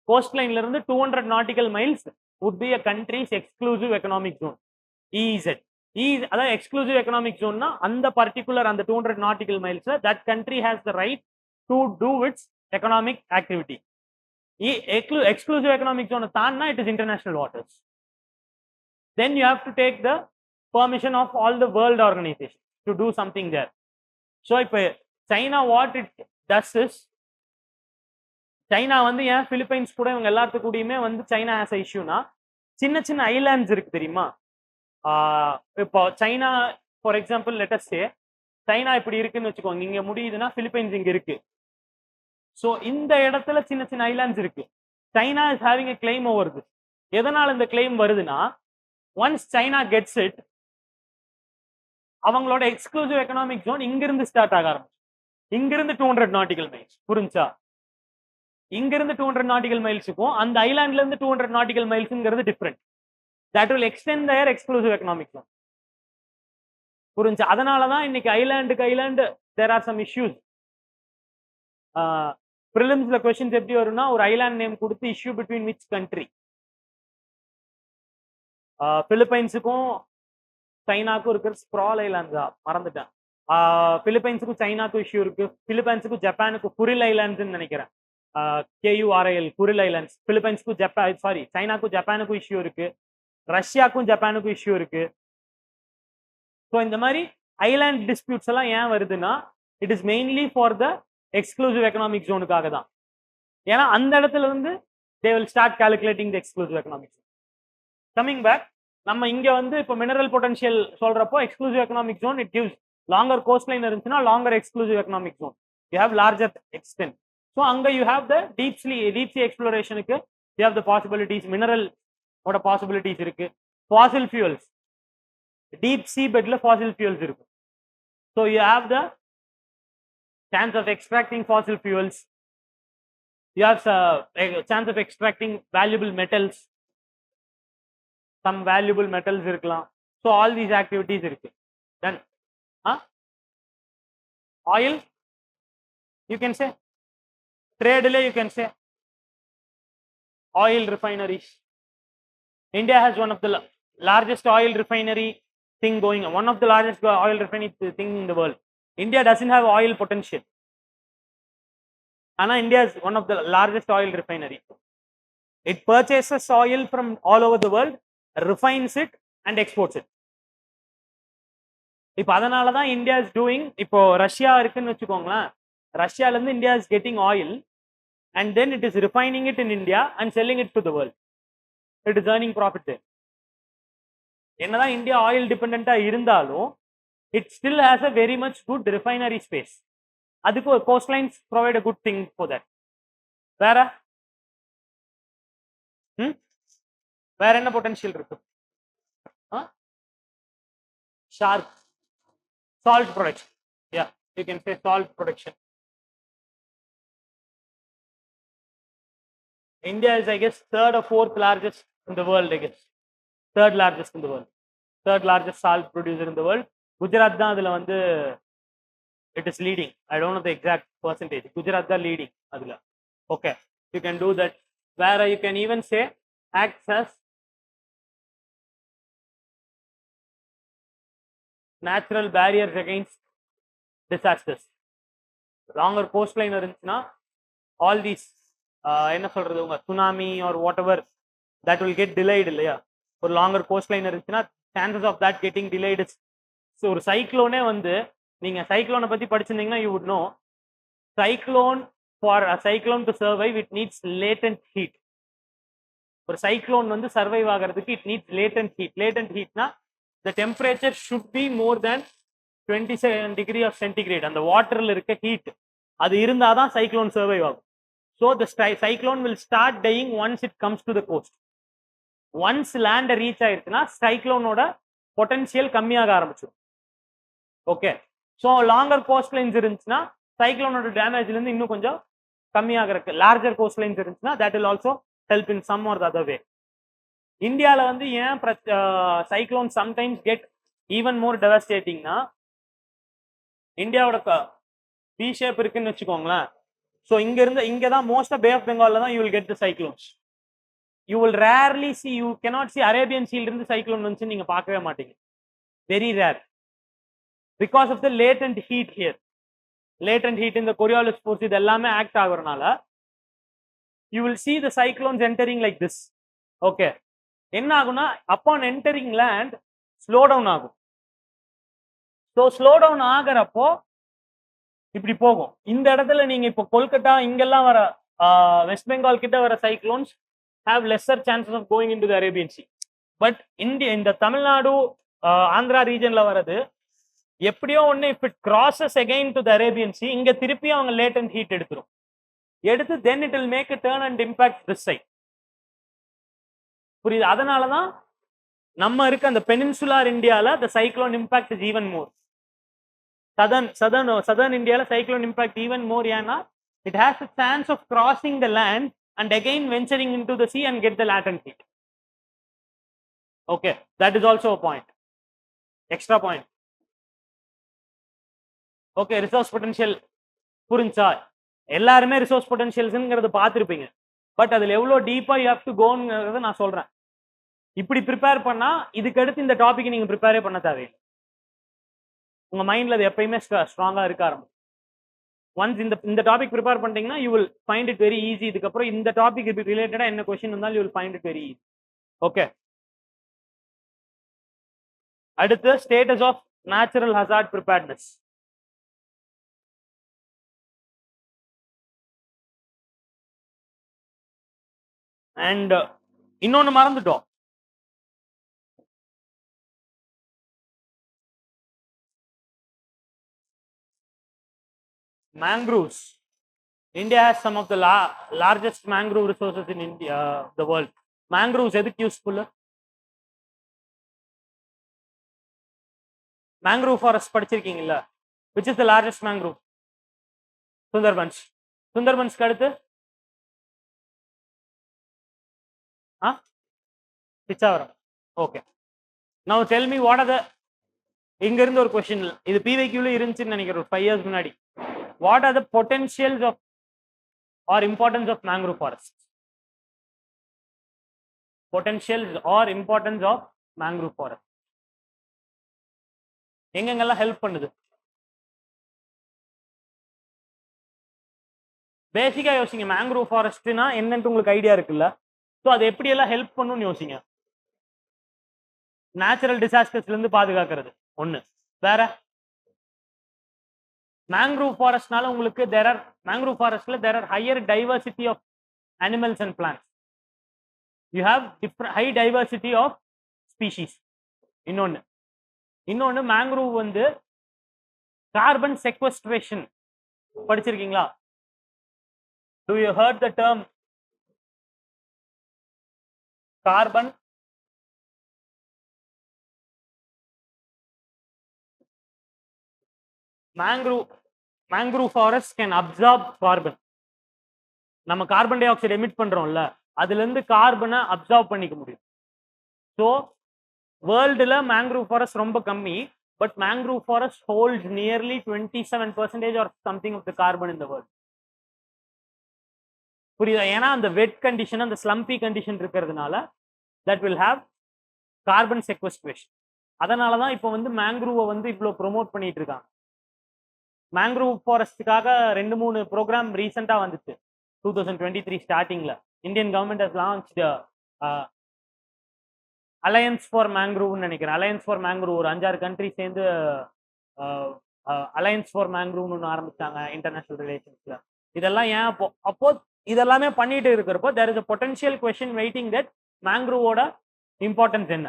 Coastline la irundhu 200 nautical miles would be a country's exclusive economic zone. EEZ. That exclusive economic zone na and the particular and the 200 nautical miles that country has the right to do its economic activity. Exclusive economic zone thanna it is international waters. Then you have to take the permission of all the world organizations to do something there. So if China what it does is China வந்து ஏன் Philippines கூட இவங்க எல்லாத்து கூடயுமே வந்து China has a issue na சின்ன சின்ன islands இருக்கு தெரியுமா? இப்போ China for example let us say China இப்படி இருக்குன்னு வச்சுக்கோங்க, இங்க முடியுதுன்னா பிலிப்பைன்ஸ் இங்க இருக்கு. ஸோ இந்த இடத்துல சின்ன சின்ன ஐலாண்ட்ஸ் இருக்கு. China is having a claim over this. எதனால இந்த கிளைம் வருதுன்னா, ஒன்ஸ் சைனா கெட்ஸ் இட், அவங்களோட எக்ஸ்க்ளூசிவ் எக்கனாமிக் ஜோன் இங்கிருந்து ஸ்டார்ட் ஆக ஆரம்பிச்சு. இங்கிருந்து 200 நாட்டிக்கல் மைல்ஸ், புரிஞ்சா? இங்கிருந்து 200 நாட்டிக்கல் மைல்ஸுக்கும் அந்த ஐலாண்ட்ல இருந்து 200 நாட்டிக்கல் மைல்ஸ்ங்கிறது different. That will extend their exclusive economic zone. புரிஞ்சா? அதனாலதான் இன்னைக்கு ஐலாண்டுக்கு island there are some issues. ப்ரிலிம்ஸ்ல क्वेश्चंस எப்படி வரும்னா, ஒரு ஐலாண்ட் நேம் கொடுத்து இஷ்யூ பிட்வீன் விச் கண்ட்ரி. பிலிப்பைன்ஸுக்கும் சைனாக்கும் இருக்கிற ஸ்ப்ரால் ஐலாண்ட்ஸா மறந்துட்டேன். பிலிப்பைன்ஸுக்கும் சைனாக்கும் இஷ்யூ இருக்கு. பிலிப்பைன்ஸுக்கும் ஜப்பானுக்கும் குரில் ஐலாண்ட்ஸ்ன்னு நினைக்கிறேன். KURIL குரில் ஐலாண்ட்ஸ். பிலிப்பைன்ஸுக்கும் சைனாக்கும் ஜப்பானுக்கும் இஷ்யூ இருக்கு. ரஷ்யாக்கும் ஜப்பானுக்கும் இஷ்யூ இருக்கு. ஸோ இந்த மாதிரி ஐலாண்ட் டிஸ்பியூட்ஸ் எல்லாம் ஏன் வருதுன்னா, it is mainly for the exclusive economic ஜோனுக்காக தான். ஏன்னா அந்த இடத்துல இருந்து they will start calculating the exclusive economic zone. Coming back, நம்ம இங்க வந்து இப்போ மினரல் பொட்டன்ஷியல் சொல்றப்போ exclusive economic zone it gives longer coast line இருந்துச்சுன்னா longer exclusive economic zone, you have larger extent. So அங்க you have the deep sea எக்ஸ்ப்ளோரேஷனுக்கு you have the possibilities. Mineral ஓட possibilities இருக்கு. ஃபாசில் ஃபியூல்ஸ், டீப் சி பெட்ல Fazil fuels இருக்கு. So you have the chance of extracting fossil fuels. You have a chance of extracting valuable metals. Some valuable metals irukkalam. So all these activities irukku. Then oil, you can say. Trade you can say. Oil refineries. India has one of the largest oil refinery thing going on. One of the largest oil refinery thing in the world. India doesn't have oil potential. Anna India is one of the largest oil refinery. It purchases oil from all over the world, refines it and exports it. இப்போ அதனால தான் India is doing, இப்போ Russia இருக்குன்னு வச்சுக்கோங்களேன், ரஷ்யால இருந்து India is getting oil and then it is refining it in India and selling it to the world. It is earning profit there. என்னதான் India oil டிபெண்டண்டா இருந்தாலும் it still has a very much good refinery space. அதுக்கு coastlines provide a good thing for that. வேற வேற என்ன potential இருக்கு? Shark, salt production. Yeah, you can say salt production. India is, I guess, third or fourth largest in the world, I guess. Third largest in the world. Third largest salt producer in the world. Gujarat தான் அதுல வந்து it is leading. I don't know the exact percentage. Gujarat தான் leading அதுல. Okay, you can do that. Where you can even say acts as natural barriers against disasters. Longer coastline இருந்துச்சுன்னா all these என்ன சொல்றது, உங்க tsunami or whatever that will get delayed இல்லையா? ஒரு longer coastline இருந்துச்சுன்னா chances of that getting delayed is. So ஒரு சைக்ளோனே வந்து நீங்க சைக்ளோனை பத்தி படிச்சிருந்தீங்கன்னா you would know cyclone, for a cyclone to survive it needs latent heat. ஒரு சைக்ளோன் வந்து சர்வைவ் ஆகிறதுக்கு it needs latent heat. Latent heatனா the temperature should be more than 27 degree of centigrade. அந்த வாட்டர்ல இருக்க ஹீட் அது இருந்தாதான் சைக்ளோன் சர்வைவ் ஆகும். So the cyclone will start dying once it comes to the coast. Once land reach ஆயிருச்சுன்னா சைக்ளோனோட potential கம்மியாக ஆரம்பிச்சிடும். Okay, so longer coast lines இருந்துச்சுன்னா சைக்ளோனோட டேமேஜ்ல இருந்து இன்னும் கொஞ்சம் கம்மியாக இருக்கு. லார்ஜர் கோஸ்ட் லைன்ஸ் இருந்துச்சுன்னா that will also help in some or the other way. இந்தியாவில் வந்து ஏன் cyclone sometimes get even more டெவஸ்டேட்டிங்னா, இந்தியாவோட பி ஷேப் இருக்குன்னு வச்சுக்கோங்களேன். ஸோ இங்க இருந்து இங்க தான் மோஸ்ட் ஆஃப் பே ஆஃப் பெங்கால்ல தான் you will get the cyclones. You will rarely see, you cannot see Arabian சீல இருந்து சைக்ளோன் வந்துச்சு நீங்க பார்க்கவே மாட்டீங்க. Very rare, because of the latent heat here. Latent heat இந்த கொரியாலிஸ் ஃபோர்ஸ் இது எல்லாமே ஆக்ட் ஆகுறதுனால you will see the cyclones entering like this. Okay, என்ன ஆகும்னா upon entering land slow down ஆகும். ஸோ ஸ்லோ டவுன் ஆகிறப்போ இப்படி போகும். இந்த இடத்துல நீங்க இப்போ கொல்கட்டா இங்கெல்லாம் வர வெஸ்ட் பெங்கால் கிட்ட வர cyclones have lesser chances of going into the Arabian Sea. But India, இந்த தமிழ்நாடு ஆந்திரா ரீஜன்ல வரது எப்படியோ ஒன்று if it crosses again to the Arabian sea, இங்க திருப்பி அவங்க லேட்டன்ட் ஹீட் எடுத்துரும். எடுத்து then it will make a turn and impact this side. புரியுது? அதனால தான் நம்ம இருக்க அந்த பெனின்சுலார் இந்தியால the cyclone impact is even more. southern இந்தியால cyclone impact even more. ஏன்னா it has a chance of crossing the land and again venturing into the sea and get the latent heat. Okay, that is also a point, extra point. Okay, resource potential புரிஞ்சா? எல்லாருமே resource பொட்டன்ஷியல்ஸ்ங்கிறத பார்த்துருப்பீங்க. But அதில் எவ்வளோ டீப்பாக you have to கோங்கிறத நான் சொல்கிறேன். இப்படி prepare பண்ணால் இதுக்கு அடுத்து இந்த டாபிக் நீங்கள் ப்ரிப்பேரே பண்ண தேவையில்லை. உங்கள் மைண்டில் அது எப்பயுமே ஸ்ட்ராங்காக இருக்க ஆரம்பிக்கும். ஒன்ஸ் இந்த டாபிக் ப்ரிப்பேர் பண்ணிட்டீங்கன்னா you will find it very easy. இதுக்கப்புறம் இந்த டாபிக் ரிலேட்டடாக என்ன கொஸ்டின் இருந்தாலும் you will find it very easy. Okay, அடுத்து status of natural hazard preparedness. And இன்னொன்று மறந்துட்டோம், mangroves. India has some of the largest mangrove resources in India, the world. Mangroves எதுக்கு useful? mangrove forest படிச்சிருக்கீங்கல்ல? which is the largest mangrove? Sundarbans. சுந்தர்பன்ஸ்க்கு அடுத்து Pichavaram. Okay, now tell me what are the, இங்க இருந்து ஒரு question, இது பிவைக்யூல இருந்துச்சுன்னு நினைக்கிறேன் ஒரு 5 years முன்னாடி. What are the potentials of or importance of mangrove forests? Potentials or importance of mangrove forest. எங்கெங்கெல்லாம் ஹெல்ப் பண்ணுது? பேசிக்கா யோசிங்க. மேங்க்ரோவ் ஃபாரஸ்ட்னா என்னன்னு உங்களுக்கு ஐடியா இருக்குல்ல? ஸோ அது எப்படி எல்லாம் ஹெல்ப் பண்ணுன்னு யோசிங்க. நேச்சுரல் டிசாஸ்டர்ஸ்ல இருந்து பாதுகாக்கிறது ஒண்ணு. வேற mangrove forestனால உங்களுக்கு mangrove forestல there are higher diversity of animals and plants. You have different high diversity of species. இன்னொன்னு mangrove வந்து carbon sequestration படிச்சிருக்கீங்களா? Do you heard the term carbon mangrove forest can absorb carbon. நம்ம carbon di oxide emit பண்றோம்ல, அதுல இருந்து கார்பனை absorb பண்ணிக்க முடியும். So வேர்ல்டுல mangrove forest ரொம்ப கம்மி, but mangrove forest holds nearly 27% or something of the carbon in the world. புரியுதா? ஏன்னா அந்த வெட் கண்டிஷன், அந்த ஸ்லம்பி கண்டிஷன் இருக்கிறதுனால that will have carbon sequestration. அதனால தான் இப்போ வந்து மேங்க்ரூவை வந்து இவ்வளோ ப்ரொமோட் பண்ணிட்டு இருக்காங்க. மேங்க்ரூவ் ஃபாரஸ்ட்டுக்காக 2-3 ப்ரோக்ராம் ரீசெண்டாக வந்துச்சு 2023 ஸ்டார்டிங்ல. Indian government has launched alliance for மேங்க்ரூவ்னு நினைக்கிறேன். அலையன்ஸ் ஃபார் மேங்க்ரூவ் ஒரு 5-6 கண்ட்ரி சேர்ந்து அலையன்ஸ் ஃபார் மேங்க்ரூவ்னு ஒன்று ஆரம்பிச்சாங்க இன்டர்நேஷனல் ரிலேஷன்ஸ்ல. இதெல்லாம் ஏன் அப்போ இதெல்லாமே பண்ணிட்டு இருக்கிறப்போ there is a potential question waiting that மேங்க்ரூவோட இம்பார்ட்டன்ஸ் என்ன,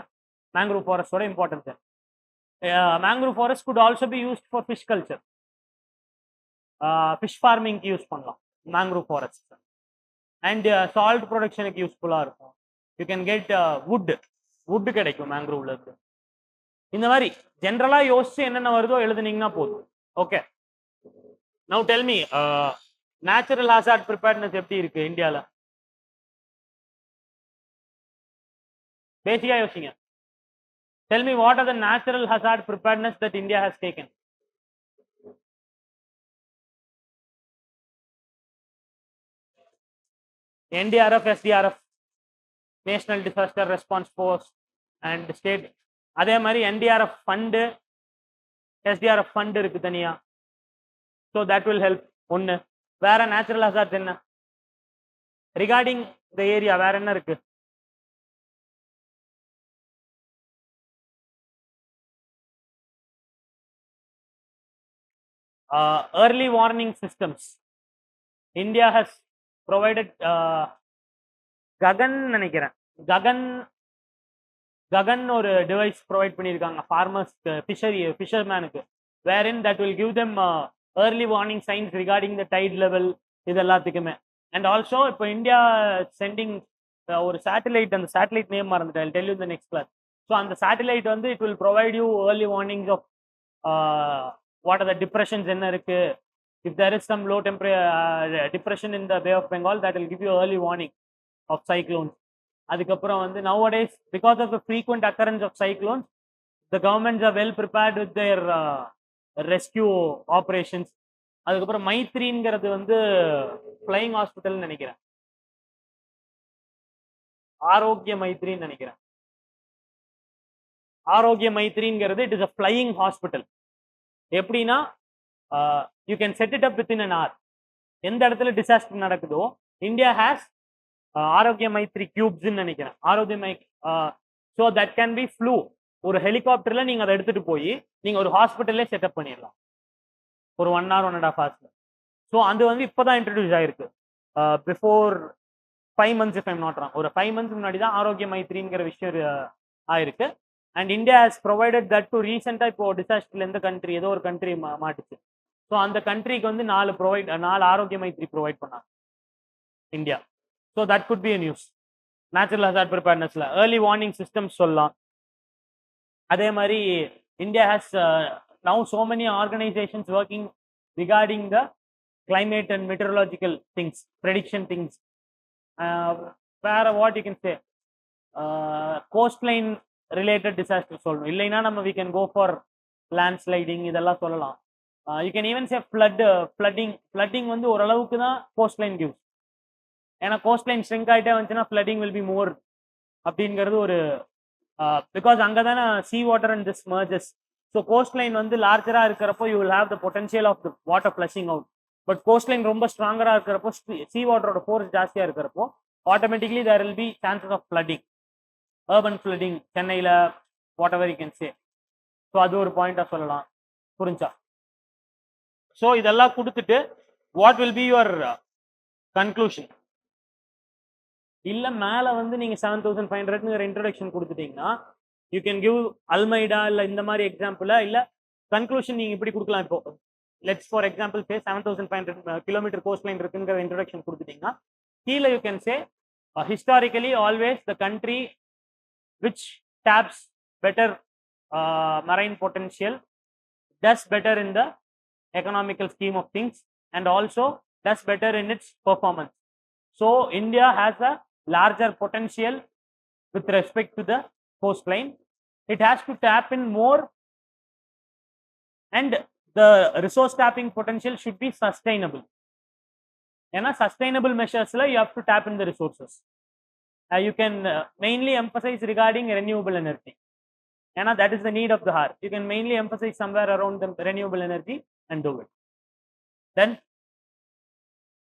மேங்க்ரூவ் ஃபாரஸ்டோட இம்பார்ட்டன்ஸ் என்ன. Mangrove forest could also be used for fish culture. Fish ஃபார்மிங்க்கு யூஸ் பண்ணலாம் மேங்க்ரூவ் ஃபாரஸ்ட். அண்ட் சால்ட் ப்ரொடக்ஷனுக்கு யூஸ்ஃபுல்லாக இருக்கும். யூ கேன் கெட் வுட் கிடைக்கும் மேங்க்ரூவ்ல இருந்து. இந்த மாதிரி ஜென்ரலாக யோசிச்சு என்னென்ன வருதோ எழுதுனீங்கன்னா போதும். Okay, now tell me natural hazard preparedness எப்படி இருக்கு இந்தியாவில்? பேசிக்கா யோசிங்க. Tell me what are the natural hazard preparedness that India has taken? NDRF, SDRF, national disaster response force and state. அதே மாதிரி NDRF ஃபண்டு, SDRF ஃபண்டு இருக்கு தனியா. So that will help. ஒன்று. வேற நேச்சுரல் ஹசார்ட்ஸ் என்ன ரிகார்டிங் த ஏரியா? வேற என்ன இருக்கு? early warning systems. India has provided Gagan நினைக்கிறேன், ககன் ஒரு டிவைஸ் ப்ரொவைட் பண்ணியிருக்காங்க ஃபார்மர்ஸ்க்கு, ஃபிஷர்மேனுக்கு. wherein that will give them early warning signs regarding the tide level இது எல்லாத்துக்குமே. And also இப்போ இந்தியா சென்டிங் ஒரு சேட்டலைட், அந்த சேட்டலைட் நேம் மறந்துட்டேன், I'll tell you in the next class. So அந்த சேட்டலைட் வந்து it will provide you early warnings of what are the depressions என்ன இருக்கு. If there is some low temperature depression in the Bay of Bengal, that will give you early warning of cyclones. அதுக்கப்புறம் வந்து nowadays because of the frequent occurrence of cyclones, the governments are well prepared with their rescue operations. அதுக்கப்புறம் மைத்ரிங்கிறது வந்து flying ஹாஸ்பிட்டல்னு நினைக்கிறேன், ஆரோக்கிய மைத்ரின்னு நினைக்கிறேன். ஆரோக்கிய மைத்ரிங்கிறது it is a flying hospital. எப்படின்னா you can set it up within an hour. எந்த இடத்துல disaster நடக்குதோ இந்தியா ஹேஸ் ஆரோக்கிய மைத்ரி கியூப்ஸ்ன்னு நினைக்கிறேன், ஆரோக்கிய மை. So that can be flew. ஒரு ஹெலிகாப்டர்ல நீங்க அதை எடுத்துட்டு போய் நீங்க ஒரு ஹாஸ்பிட்டல்லே செட்டப் பண்ணிடலாம் ஒரு 1 hour 1.5 hours. ஸோ அது வந்து இப்போதான் இன்ட்ரடியூஸ் ஆயிருக்கு. Before 5 months if I'm not wrong, ஒரு 5 months முன்னாடி தான் ஆரோக்கிய மைத்ரிங்கிற விஷயம் ஆயிருக்கு. And India has provided that to ரீசெண்டாக இப்போ டிசாஸ்டர்ல எந்த கண்ட்ரி, ஏதோ ஒரு கண்ட்ரி மாட்டுச்சு. ஸோ அந்த கண்ட்ரிக்கு வந்து 4 ஆரோக்கிய மைத்ரி ப்ரொவைட் பண்ணாங்க India. So that could be a news. Natural hazard ப்ரிப்பேர்னஸ்ல ஏர்லி வார்னிங் சிஸ்டம்ஸ் சொல்லலாம். அதே மாதிரி India has now so many organizations working regarding the climate and meteorological things, prediction things. Where what you can say coastline related disasters சொல்லணும். இல்லைன்னா நம்ம we can go for landsliding இதெல்லாம் சொல்லலாம். You can even say flooding வந்து ஓரளவுக்கு தான் coastline gives. ஏன்னா coastline shrink ஆகிட்டே வந்துச்சுன்னா flooding will be more அப்படிங்கிறது ஒரு பிகாஸ் அங்கே தானே sea water and this merges. So coastline வந்து லார்ஜராக இருக்கிறப்போ you will have the potential of the water flushing out. But coastline ரொம்ப ஸ்ட்ராங்கராக இருக்கிறப்போ, சி வாட்டரோட ஃபோர்ஸ் ஜாஸ்தியாக இருக்கிறப்போ automatically there will be chances of flooding, urban flooding சென்னையில், whatever you can say. So அது ஒரு பாயிண்டாக சொல்லலாம். புரிஞ்சா? ஸோ இதெல்லாம் கொடுத்துட்டு what will be your conclusion? இல்லை மேலே வந்து நீங்கள் 7500 இன்ட்ரடக்ஷன் கொடுத்துட்டீங்கன்னா யூ கேன் கிவ் அல்மைடா இல்லை இந்த மாதிரி எக்ஸாம்பிளா, இல்லை கன்க்ளூஷன் நீங்கள் இப்படி கொடுக்கலாம். இப்போ let's for example say 7500 kilometre coastline இருக்குங்கிற இன்ட்ரடக்ஷன் கொடுத்துட்டீங்கன்னா கீழே you can say historically always the country which taps better marine potential does better in the economical scheme of things and also does better in its performance. So India has a larger potential with respect to the coastline. It has to tap in more, and the resource tapping potential should be sustainable. ஏன்னா sustainable measuresல you have to tap in the resources. You can mainly emphasize regarding renewable energy. ஏன்னா that is the need of the hour. You can mainly emphasize somewhere around the renewable energy and do it. Then